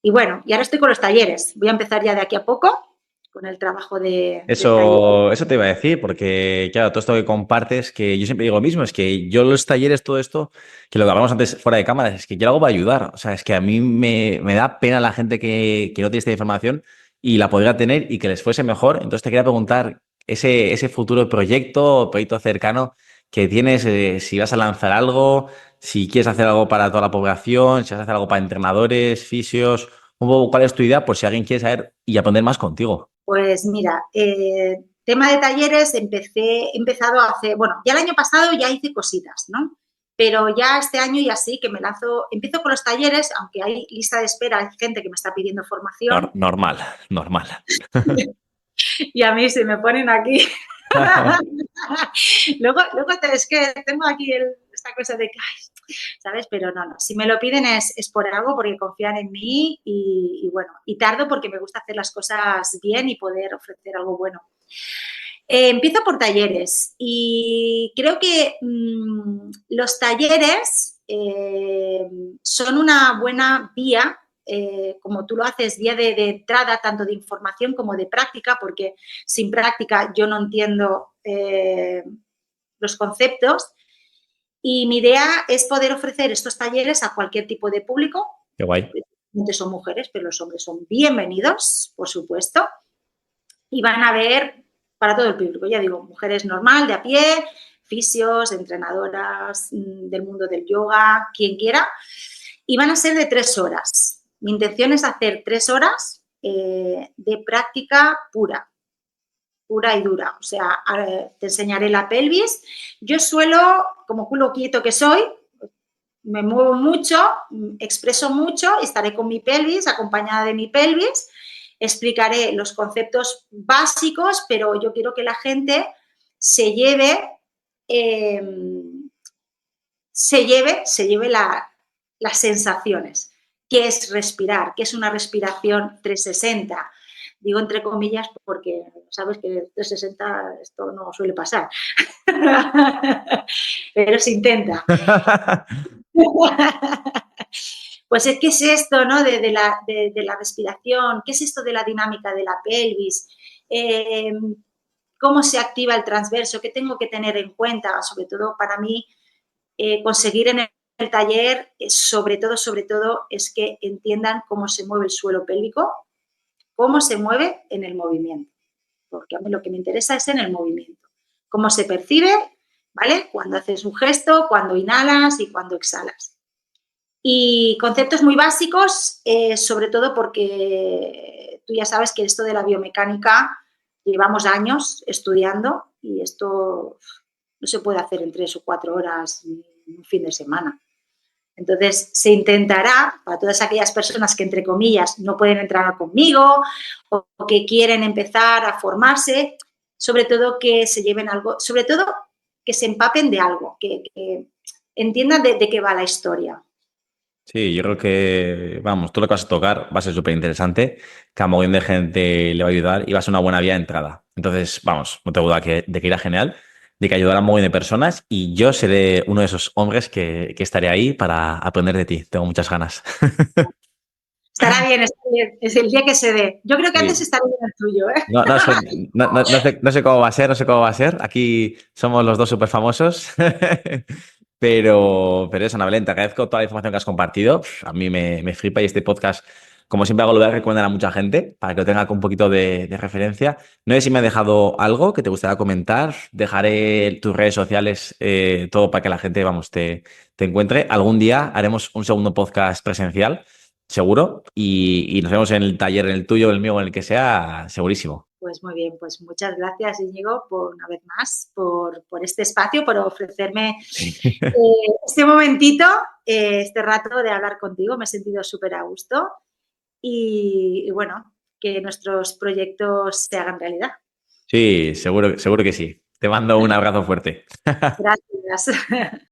Y bueno, y ahora estoy con los talleres. Voy a empezar ya de aquí a poco con el trabajo del taller. Eso te iba a decir, porque claro, todo esto que compartes, que yo siempre digo lo mismo, es que yo los talleres, todo esto, que lo que hablamos antes fuera de cámaras, es que yo algo va a ayudar. O sea, es que a mí me da pena la gente que no tiene esta información y la podría tener y que les fuese mejor. Entonces te quería preguntar, ese futuro proyecto cercano que tienes, si vas a lanzar algo, si quieres hacer algo para toda la población, si vas a hacer algo para entrenadores, fisios, un poco cuál es tu idea, por si alguien quiere saber y aprender más contigo. Pues mira, tema de talleres, he empezado hace, bueno, ya el año pasado ya hice cositas, ¿no? Pero ya este año ya sí que me lanzo, empiezo con los talleres, aunque hay lista de espera, hay gente que me está pidiendo formación Normal, normal. y a mí se me ponen aquí. luego es que tengo aquí esta cosa de que, ay, ¿sabes? Pero no, si me lo piden es por algo, porque confían en mí y bueno, y tardo porque me gusta hacer las cosas bien y poder ofrecer algo bueno. Empiezo por talleres y creo que los talleres son una buena vía, como tú lo haces, vía de entrada, tanto de información como de práctica, porque sin práctica yo no entiendo los conceptos. Y mi idea es poder ofrecer estos talleres a cualquier tipo de público. Qué guay. Son mujeres, pero los hombres son bienvenidos, por supuesto. Y van a ver para todo el público, ya digo, mujeres normal, de a pie, fisios, entrenadoras del mundo del yoga, quien quiera, y van a ser de 3 horas. Mi intención es hacer 3 horas de práctica pura y dura, o sea, te enseñaré la pelvis. Yo suelo, como culo quieto que soy, me muevo mucho, expreso mucho, estaré con mi pelvis, acompañada de mi pelvis, explicaré los conceptos básicos, pero yo quiero que la gente se lleve las sensaciones. ¿Qué es respirar? ¿Qué es una respiración 360? Digo entre comillas porque sabes que 360 esto no suele pasar, pero se intenta. Pues ¿qué es esto, no? de la respiración? ¿Qué es esto de la dinámica de la pelvis? ¿Cómo se activa el transverso? ¿Qué tengo que tener en cuenta? Sobre todo para mí, conseguir en el taller, sobre todo, es que entiendan cómo se mueve el suelo pélvico, cómo se mueve en el movimiento. Porque a mí lo que me interesa es en el movimiento. Cómo se percibe, ¿vale? Cuando haces un gesto, cuando inhalas y cuando exhalas. Y conceptos muy básicos, sobre todo porque tú ya sabes que esto de la biomecánica llevamos años estudiando y esto no se puede hacer en 3 o 4 horas un fin de semana. Entonces, se intentará, para todas aquellas personas que, entre comillas, no pueden entrenar conmigo o que quieren empezar a formarse, sobre todo que se lleven algo, sobre todo que se empapen de algo, que entiendan de qué va la historia. Sí, yo creo que, vamos, tú lo que vas a tocar va a ser súper interesante, que a mogollón de gente le va a ayudar y va a ser una buena vía de entrada. Entonces, vamos, no tengo duda de que irá genial, de que ayudará a un mogollón de personas y yo seré uno de esos hombres que estaré ahí para aprender de ti. Tengo muchas ganas. Estará bien, es el día que se dé. Yo creo que antes Sí. estará bien el tuyo, ¿eh? No sé cómo va a ser, no sé cómo va a ser. Aquí somos los dos súper famosos. Pero eso, Anabel, te agradezco toda la información que has compartido. A mí me flipa y este podcast, como siempre hago, lo voy a recomendar a mucha gente para que lo tenga con un poquito de referencia. No sé si me ha dejado algo que te gustaría comentar. Dejaré tus redes sociales, todo para que la gente, vamos, te encuentre. Algún día haremos un segundo podcast presencial, seguro, y nos vemos en el taller, en el tuyo, en el mío, en el que sea, segurísimo. Pues muy bien, pues muchas gracias, Íñigo, por una vez más, por este espacio, por ofrecerme este momentito, este rato de hablar contigo. Me he sentido súper a gusto y bueno, que nuestros proyectos se hagan realidad. Sí, seguro que sí. Te mando un abrazo fuerte. Gracias.